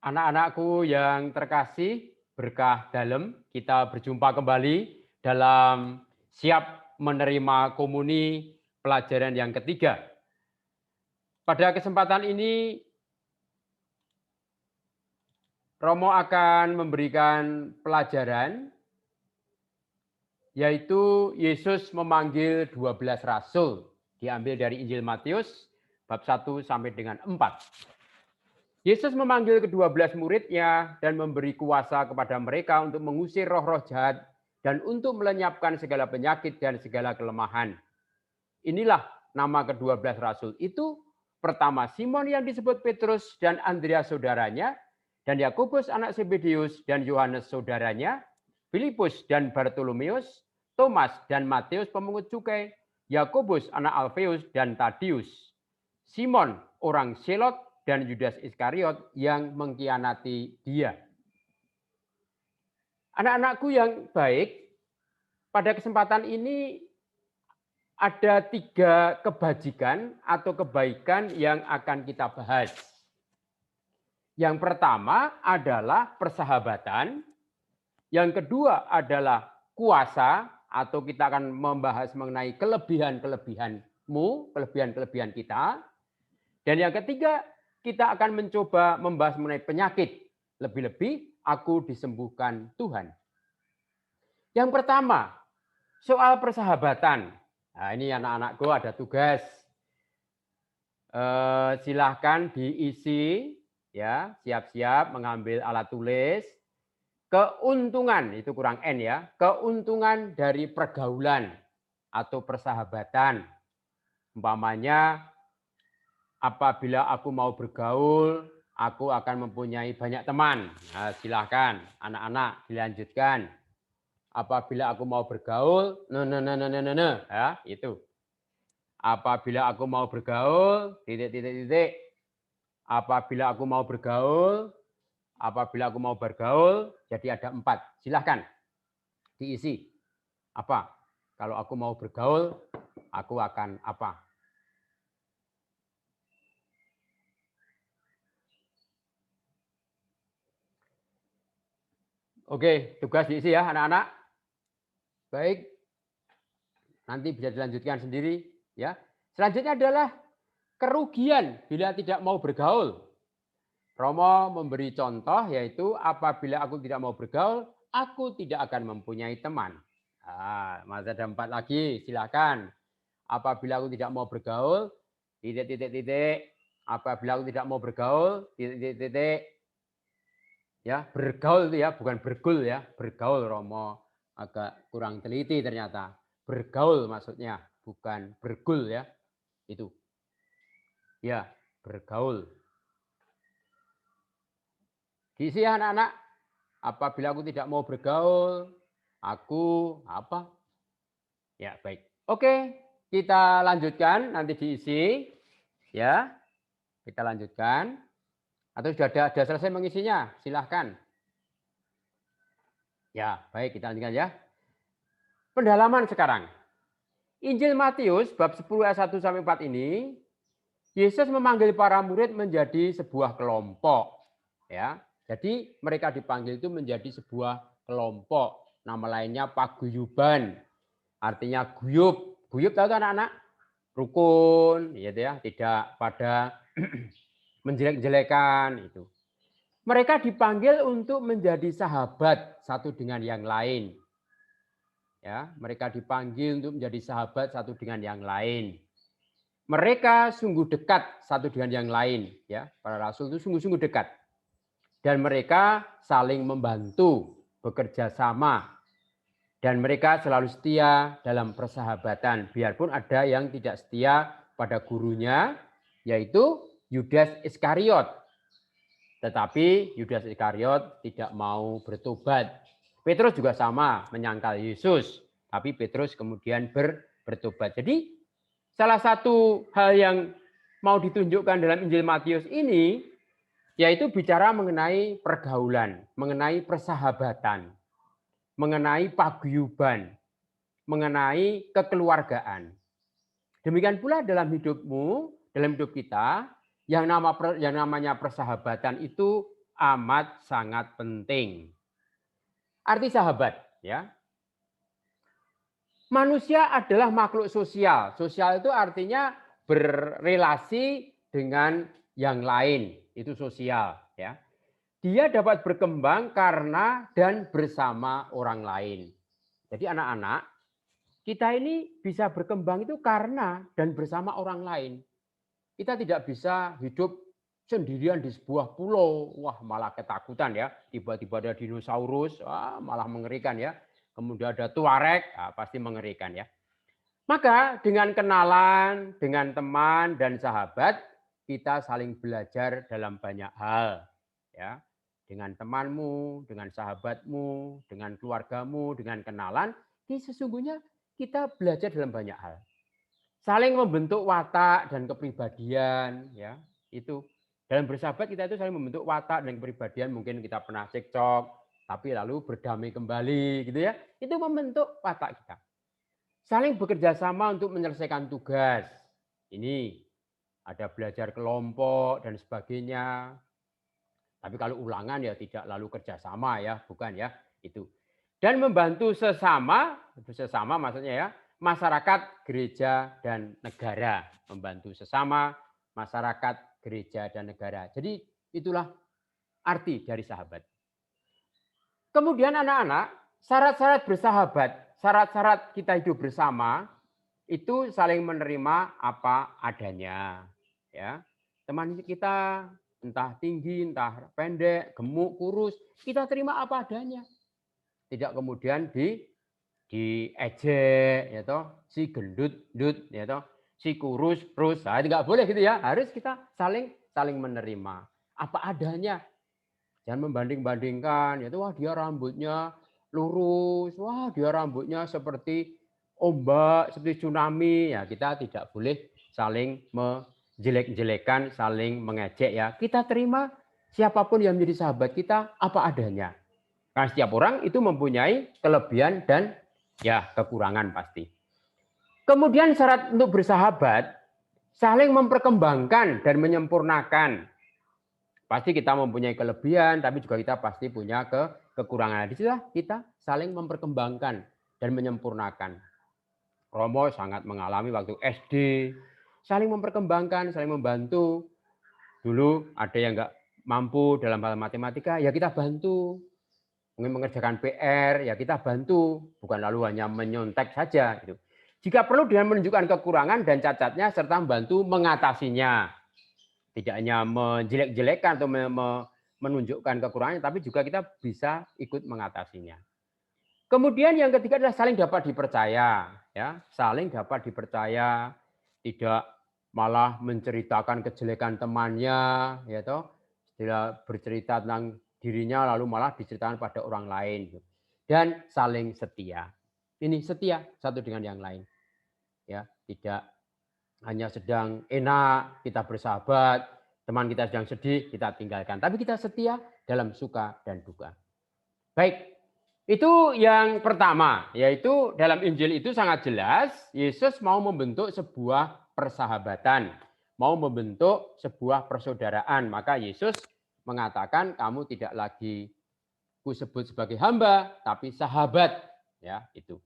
Anak-anakku yang terkasih, berkah dalam, kita berjumpa kembali dalam siap menerima komuni pelajaran yang ketiga. Pada kesempatan ini, Romo akan memberikan pelajaran, yaitu Yesus memanggil 12 rasul, diambil dari Injil Matius, bab 1 sampai dengan 4. Yesus memanggil ke-12 muridnya dan memberi kuasa kepada mereka untuk mengusir roh-roh jahat dan untuk melenyapkan segala penyakit dan segala kelemahan. Inilah nama ke-12 rasul itu. Pertama Simon yang disebut Petrus dan Andreas saudaranya, dan Yakobus anak Zebedeus dan Yohanes saudaranya, Filipus dan Bartolomeus, Thomas dan Matius pemungut cukai, Yakobus anak Alfeus dan Tadius, Simon orang Selot, dan Yudas Iskariot yang mengkhianati dia. Anak-anakku yang baik, pada kesempatan ini ada 3 kebajikan atau kebaikan yang akan kita bahas. Yang pertama adalah persahabatan, yang kedua adalah kuasa, atau kita akan membahas mengenai kelebihan-kelebihanmu, kelebihan-kelebihan kita. Dan yang ketiga, kita akan mencoba membahas mengenai penyakit. Lebih-lebih, aku disembuhkan Tuhan. Yang pertama, soal persahabatan. Nah, ini anak-anakku ada tugas. Silahkan diisi, ya, siap-siap mengambil alat tulis. Keuntungan, itu kurang N ya, keuntungan dari pergaulan atau persahabatan. Umpamanya, apabila aku mau bergaul, aku akan mempunyai banyak teman. Nah, silahkan anak-anak dilanjutkan. Apabila aku mau bergaul, ya, itu. Apabila aku mau bergaul, titik. Apabila aku mau bergaul, jadi ada 4. Silahkan diisi. Apa? Kalau aku mau bergaul, aku akan apa? Oke, tugas diisi ya anak-anak. Baik, nanti bisa dilanjutkan sendiri ya. Selanjutnya adalah kerugian bila tidak mau bergaul. Romo memberi contoh yaitu apabila aku tidak mau bergaul, aku tidak akan mempunyai teman. Nah, masih ada 4 lagi, silakan. Apabila aku tidak mau bergaul, titik. Apabila aku tidak mau bergaul, titik. Ya, bergaul itu ya, bukan bergul ya. Bergaul, Romo agak kurang teliti ternyata. Bergaul maksudnya, bukan bergul ya. Itu. Ya, bergaul. Diisi ya anak-anak. Apabila aku tidak mau bergaul, aku apa? Ya, baik. Oke, kita lanjutkan, nanti diisi. Ya, kita lanjutkan. Atau sudah ada selesai mengisinya? Silahkan. Ya, baik, kita lanjutkan ya. Pendalaman sekarang. Injil Matius bab 10 ayat 1 sampai 4 ini, Yesus memanggil para murid menjadi sebuah kelompok. Ya, jadi mereka dipanggil itu menjadi sebuah kelompok. Nama lainnya paguyuban. Artinya guyub. Guyub tahu anak-anak? Rukun, gitu ya, tidak pada menjelek-jelekan itu. Mereka dipanggil untuk menjadi sahabat satu dengan yang lain. Ya, mereka dipanggil untuk menjadi sahabat satu dengan yang lain. Mereka sungguh dekat satu dengan yang lain, ya. Para rasul itu sungguh-sungguh dekat. Dan mereka saling membantu, bekerja sama. Dan mereka selalu setia dalam persahabatan, biarpun ada yang tidak setia pada gurunya, yaitu Yudas Iskariot. Tetapi Yudas Iskariot tidak mau bertobat. Petrus juga sama, menyangkal Yesus. Tapi Petrus kemudian bertobat. Jadi salah satu hal yang mau ditunjukkan dalam Injil Matius ini, yaitu bicara mengenai pergaulan, mengenai persahabatan, mengenai paguyuban, mengenai kekeluargaan. Demikian pula dalam hidupmu, dalam hidup kita, yang namanya persahabatan itu amat sangat penting. Arti sahabat, ya. Manusia adalah makhluk sosial. Sosial itu artinya berrelasi dengan yang lain, itu sosial, ya. Dia dapat berkembang karena dan bersama orang lain. Jadi anak-anak, kita ini bisa berkembang itu karena dan bersama orang lain. Kita tidak bisa hidup sendirian di sebuah pulau. Wah, malah ketakutan ya. Tiba-tiba ada dinosaurus, wah, malah mengerikan ya. Kemudian ada tuareg, pasti mengerikan ya. Maka dengan kenalan, dengan teman dan sahabat, kita saling belajar dalam banyak hal. Ya, dengan temanmu, dengan sahabatmu, dengan keluargamu, dengan kenalan, ini sesungguhnya kita belajar dalam banyak hal. Saling membentuk watak dan kepribadian, ya itu. Dalam bersahabat kita itu saling membentuk watak dan kepribadian. Mungkin kita pernah cekcok, tapi lalu berdamai kembali, gitu ya. Itu membentuk watak kita. Saling bekerja sama untuk menyelesaikan tugas. Ini ada belajar kelompok dan sebagainya. Tapi kalau ulangan ya tidak lalu kerjasama ya, bukan ya itu. Dan membantu sesama maksudnya ya, masyarakat, gereja, dan negara. Membantu sesama, masyarakat, gereja, dan negara. Jadi itulah arti dari sahabat. Kemudian anak-anak, syarat-syarat bersahabat, syarat-syarat kita hidup bersama, itu saling menerima apa adanya. Ya, teman kita entah tinggi, entah pendek, gemuk, kurus, kita terima apa adanya. Tidak kemudian diejek, ya toh, si gendut, ya toh, si kurus, nah, nggak boleh gitu ya. Harus kita saling menerima apa adanya. Jangan membanding-bandingkan, ya toh, wah dia rambutnya lurus, wah dia rambutnya seperti ombak, seperti tsunami. Ya kita tidak boleh saling menjelek-jelekan, saling mengejek ya. Kita terima siapapun yang menjadi sahabat kita apa adanya. Karena setiap orang itu mempunyai kelebihan dan ya kekurangan pasti. Kemudian syarat untuk bersahabat, saling memperkembangkan dan menyempurnakan. Pasti kita mempunyai kelebihan, tapi juga kita pasti punya kekurangan. Di situ kita saling memperkembangkan dan menyempurnakan. Romo sangat mengalami waktu SD, saling memperkembangkan, saling membantu. Dulu ada yang nggak mampu dalam hal matematika, ya kita bantu. Mungkin mengerjakan PR, ya kita bantu, bukan lalu hanya menyontek saja. Gitu. Jika perlu dengan menunjukkan kekurangan dan cacatnya, serta membantu mengatasinya. Tidak hanya menjelek-jelekkan atau menunjukkan kekurangannya, tapi juga kita bisa ikut mengatasinya. Kemudian yang ketiga adalah saling dapat dipercaya. Ya, saling dapat dipercaya, tidak malah menceritakan kejelekan temannya, ya toh, tidak bercerita tentang dirinya lalu malah diceritakan pada orang lain. Dan saling setia. Ini setia satu dengan yang lain. Ya, tidak hanya sedang enak kita bersahabat, teman kita sedang sedih kita tinggalkan, tapi kita setia dalam suka dan duka. Baik, itu yang pertama, yaitu dalam Injil itu sangat jelas Yesus mau membentuk sebuah persahabatan, mau membentuk sebuah persaudaraan. Maka Yesus mengatakan kamu tidak lagi kusebut sebagai hamba, tapi sahabat. Ya, itu.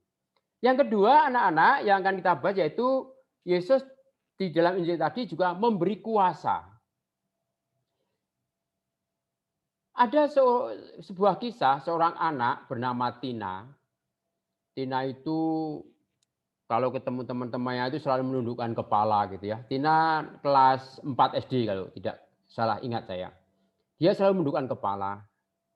Yang kedua, anak-anak yang akan kita bahas yaitu Yesus di dalam Injil tadi juga memberi kuasa. Ada sebuah kisah seorang anak bernama Tina. Tina itu kalau ketemu teman-temannya itu selalu menundukkan kepala gitu ya. Tina kelas 4 SD kalau tidak salah ingat saya. Dia selalu menundukkan kepala.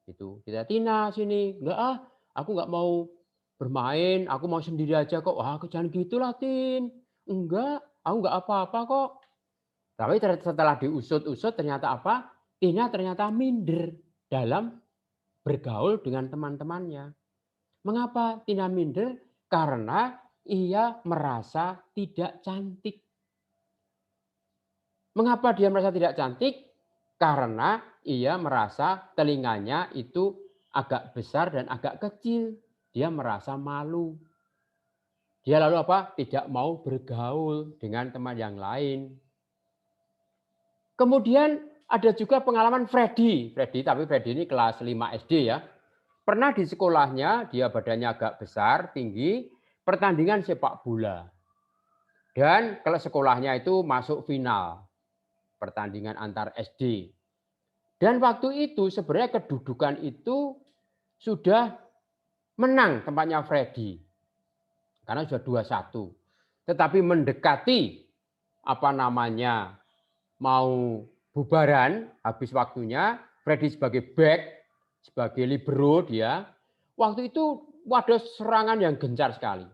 Gitu. Kita Tina sini, enggak aku enggak mau bermain, aku mau sendiri aja kok. Wah, jangan gitulah Tin. Enggak, aku enggak apa-apa kok. Tapi setelah diusut-usut ternyata apa? Tina ternyata minder dalam bergaul dengan teman-temannya. Mengapa Tina minder? Karena ia merasa tidak cantik. Mengapa dia merasa tidak cantik? Karena ia merasa telinganya itu agak besar dan agak kecil. Dia merasa malu. Dia lalu apa? Tidak mau bergaul dengan teman yang lain. Kemudian ada juga pengalaman Freddy. Tapi Freddy ini kelas 5 SD ya. Pernah di sekolahnya, dia badannya agak besar, tinggi, pertandingan sepak bola. Dan kalau sekolahnya itu masuk final, pertandingan antar SD. Dan waktu itu sebenarnya kedudukan itu sudah menang tempatnya Freddy. Karena sudah 2-1. Tetapi mendekati mau bubaran, habis waktunya, Freddy sebagai back, sebagai libero dia, waktu itu ada serangan yang gencar sekali.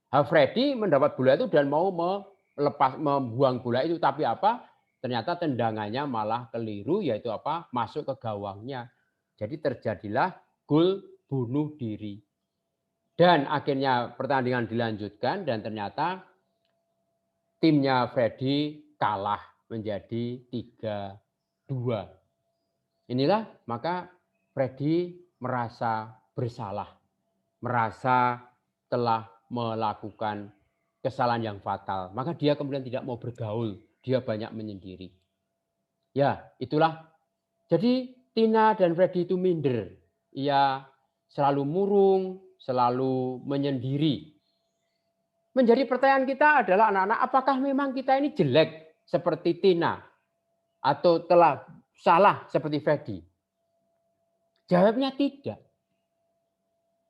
Freddy mendapat bola itu dan mau membuang bola itu, tapi apa? Ternyata tendangannya malah keliru, yaitu apa? Masuk ke gawangnya. Jadi terjadilah gol bunuh diri. Dan akhirnya pertandingan dilanjutkan dan ternyata timnya Freddy kalah menjadi 3-2. Inilah maka Freddy merasa bersalah, merasa telah melakukan kesalahan yang fatal. Maka dia kemudian tidak mau bergaul, dia banyak menyendiri. Ya, itulah. Jadi Tina dan Freddy itu minder. Ia selalu murung, selalu menyendiri. Menjadi pertanyaan kita adalah anak-anak, apakah memang kita ini jelek seperti Tina atau telah salah seperti Freddy? Jawabnya tidak.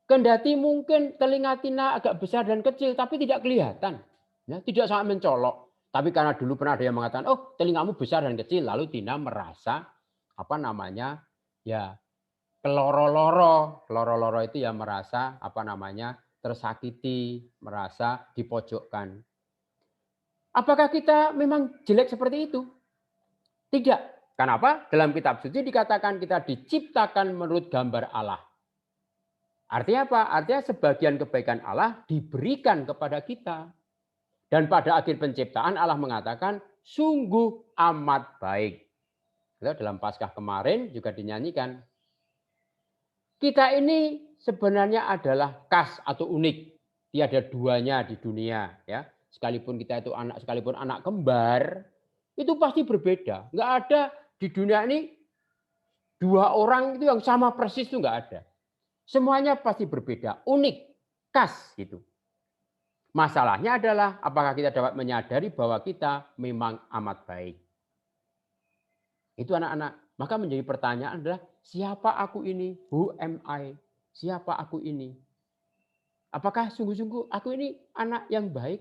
Kendati mungkin telinga Tina agak besar dan kecil, tapi tidak kelihatan. Ya, tidak sangat mencolok. Tapi karena dulu pernah ada yang mengatakan, oh telingamu besar dan kecil, lalu Tina merasa ya keloro-loro. Keloro-loro itu ya merasa tersakiti, merasa dipojokkan. Apakah kita memang jelek seperti itu? Tidak. Kenapa? Dalam kitab suci dikatakan kita diciptakan menurut gambar Allah. Artinya apa? Artinya sebagian kebaikan Allah diberikan kepada kita. Dan pada akhir penciptaan Allah mengatakan sungguh amat baik. Dalam Paskah kemarin juga dinyanyikan. Kita ini sebenarnya adalah khas atau unik. Tiada duanya di dunia, ya. Sekalipun kita itu sekalipun anak kembar, itu pasti berbeda. Enggak ada di dunia ini dua orang itu yang sama persis, itu enggak ada. Semuanya pasti berbeda, unik, khas gitu. Masalahnya adalah apakah kita dapat menyadari bahwa kita memang amat baik. Itu anak-anak. Maka menjadi pertanyaan adalah siapa aku ini? Who am I? Siapa aku ini? Apakah sungguh-sungguh aku ini anak yang baik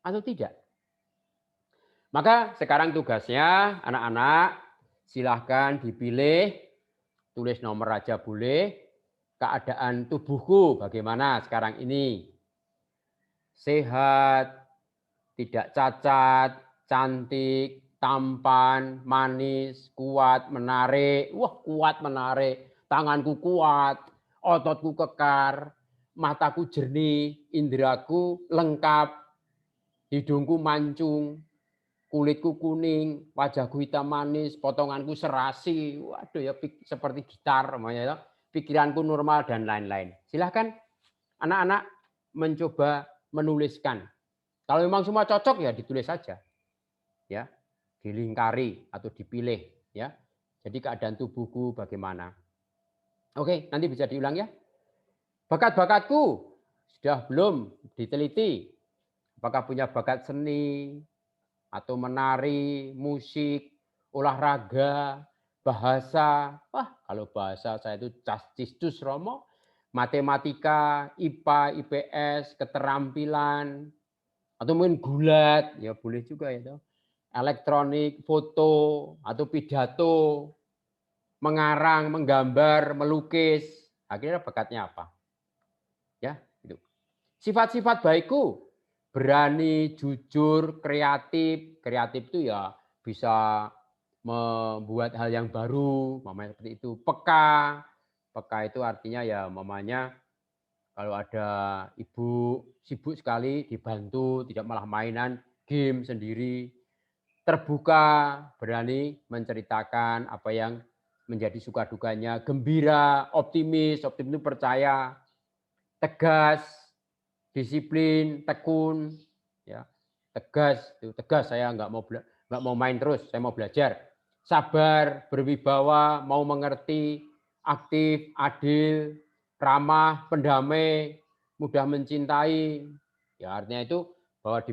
atau tidak? Maka sekarang tugasnya anak-anak silahkan dipilih, tulis nomor aja boleh, keadaan tubuhku bagaimana sekarang ini. Sehat, tidak cacat, cantik, tampan, manis, kuat, menarik. Wah, kuat, menarik. Tanganku kuat, ototku kekar, mataku jernih, inderaku lengkap, hidungku mancung, kulitku kuning, wajahku hitam manis, potonganku serasi. Waduh ya seperti gitar namanya ya. Pikiranku normal dan lain-lain. Silahkan anak-anak mencoba menuliskan. Kalau memang semua cocok ya ditulis saja. Ya, dilingkari atau dipilih ya. Jadi keadaan tubuhku bagaimana. Oke, nanti bisa diulang ya. Bakat-bakatku sudah belum diteliti. Apakah punya bakat seni atau menari, musik, olahraga, bahasa. Wah, kalau bahasa saya itu cistus romo, matematika, IPA, IPS, keterampilan, atau mungkin gulat, ya boleh juga ya. Elektronik, foto, atau pidato, mengarang, menggambar, melukis. Akhirnya bakatnya apa? Ya, itu. Sifat-sifat baikku, berani, jujur, kreatif. Kreatif itu ya bisa membuat hal yang baru, mamanya seperti itu. Peka. Peka itu artinya ya mamanya kalau ada ibu sibuk sekali dibantu, tidak malah mainan, game sendiri. Terbuka, berani menceritakan apa yang menjadi suka dukanya, gembira, optimis itu percaya, tegas, disiplin, tekun, ya, tegas saya nggak mau main terus, saya mau belajar. sabar, berwibawa, mau mengerti, aktif, adil, ramah, pendamai, mudah mencintai. Ya artinya itu bahwa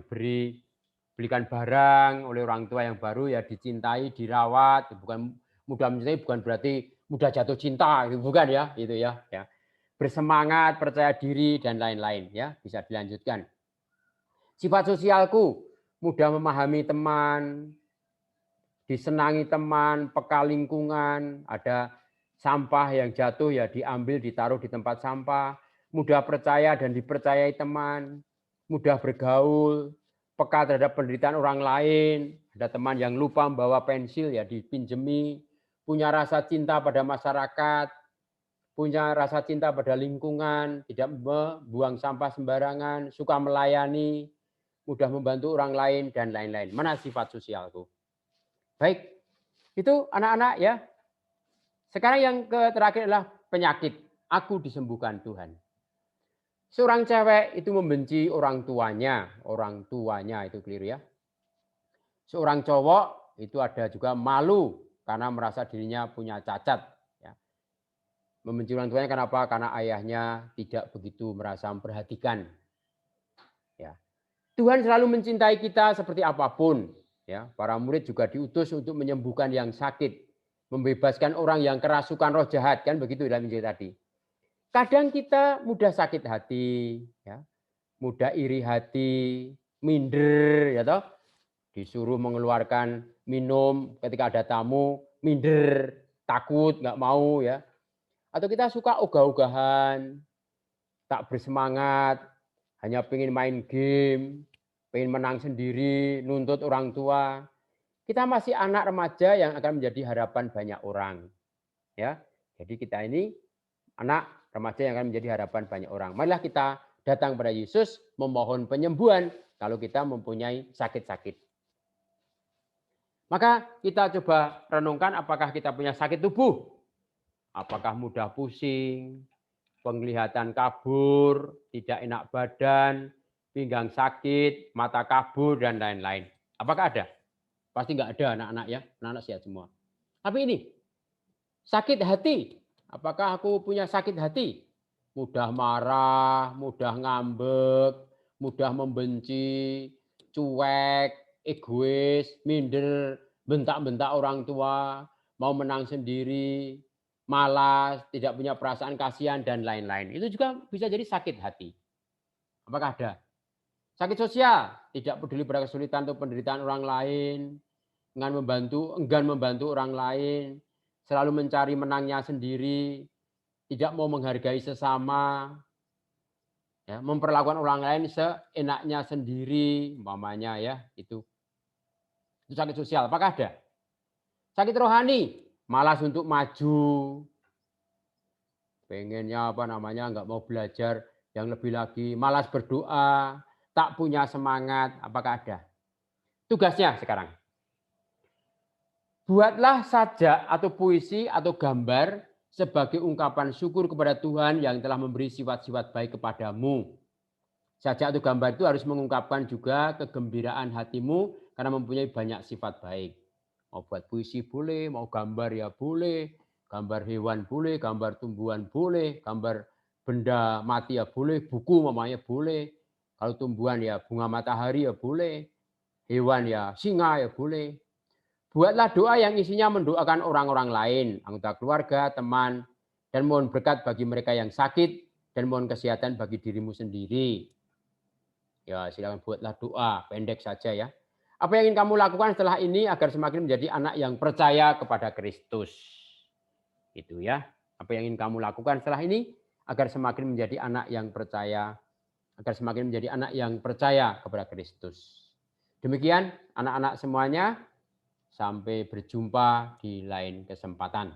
belikan barang oleh orang tua yang baru ya dicintai, dirawat, bukan mudah mencintai bukan berarti mudah jatuh cinta, bukan ya, itu ya. Bersemangat, percaya diri dan lain-lain ya, bisa dilanjutkan. Sifat sosialku, mudah memahami teman, disenangi teman, peka lingkungan, ada sampah yang jatuh ya diambil, ditaruh di tempat sampah, mudah percaya dan dipercayai teman, mudah bergaul, peka terhadap penderitaan orang lain, ada teman yang lupa membawa pensil ya dipinjemi, punya rasa cinta pada masyarakat, punya rasa cinta pada lingkungan, tidak membuang sampah sembarangan, suka melayani, mudah membantu orang lain dan lain-lain. Mana sifat sosialku? Baik, itu anak-anak ya. Sekarang yang terakhir adalah penyakit. Aku disembuhkan Tuhan. Seorang cewek itu membenci orang tuanya itu keliru ya. Seorang cowok itu ada juga malu karena merasa dirinya punya cacat. Ya. Membenci orang tuanya kenapa? Karena ayahnya tidak begitu merasa memperhatikan. Ya. Tuhan selalu mencintai kita seperti apapun. Ya, para murid juga diutus untuk menyembuhkan yang sakit, membebaskan orang yang kerasukan roh jahat, kan begitu dalam Injil tadi. Kadang kita mudah sakit hati, ya, mudah iri hati, minder, ya toh, disuruh mengeluarkan minum ketika ada tamu, minder, takut, nggak mau, ya. Atau kita suka ogah-ogahan, tak bersemangat, hanya pengen main game, pengen menang sendiri, nuntut orang tua. Kita masih anak remaja yang akan menjadi harapan banyak orang. Ya, jadi kita ini anak remaja yang akan menjadi harapan banyak orang. Marilah kita datang pada Yesus memohon penyembuhan kalau kita mempunyai sakit-sakit. Maka kita coba renungkan apakah kita punya sakit tubuh. Apakah mudah pusing, penglihatan kabur, tidak enak badan, pinggang sakit, mata kabur, dan lain-lain. Apakah ada? Pasti nggak ada anak-anak ya, anak-anak sehat semua. Tapi ini, sakit hati. Apakah aku punya sakit hati? Mudah marah, mudah ngambek, mudah membenci, cuek, egois, minder, bentak-bentak orang tua, mau menang sendiri, malas, tidak punya perasaan kasihan, dan lain-lain. Itu juga bisa jadi sakit hati. Apakah ada? Sakit sosial, tidak peduli pada kesulitan atau penderitaan orang lain, enggan membantu orang lain, selalu mencari menangnya sendiri, tidak mau menghargai sesama, ya, memperlakukan orang lain seenaknya sendiri, umpamanya ya, itu sakit sosial. Apakah ada? Sakit rohani, malas untuk maju, pengennya nggak mau belajar yang lebih lagi, malas berdoa, tak punya semangat. Apakah ada? Tugasnya sekarang, buatlah sajak atau puisi atau gambar sebagai ungkapan syukur kepada Tuhan yang telah memberi sifat-sifat baik kepadamu. Sajak atau gambar itu harus mengungkapkan juga kegembiraan hatimu karena mempunyai banyak sifat baik. Mau buat puisi boleh, mau gambar ya boleh, gambar hewan boleh, gambar tumbuhan boleh, gambar benda mati ya boleh, buku mamanya boleh. Kalau tumbuhan ya bunga matahari ya boleh, hewan ya singa ya boleh. Buatlah doa yang isinya mendoakan orang-orang lain, anggota keluarga, teman, dan mohon berkat bagi mereka yang sakit, dan mohon kesehatan bagi dirimu sendiri. Ya, silakan buatlah doa, pendek saja ya. Apa yang ingin kamu lakukan setelah ini agar semakin menjadi anak yang percaya kepada Kristus. Itu ya. Apa yang ingin kamu lakukan setelah ini agar semakin menjadi anak yang percaya, agar semakin menjadi anak yang percaya kepada Kristus. Demikian anak-anak semuanya. Sampai berjumpa di lain kesempatan.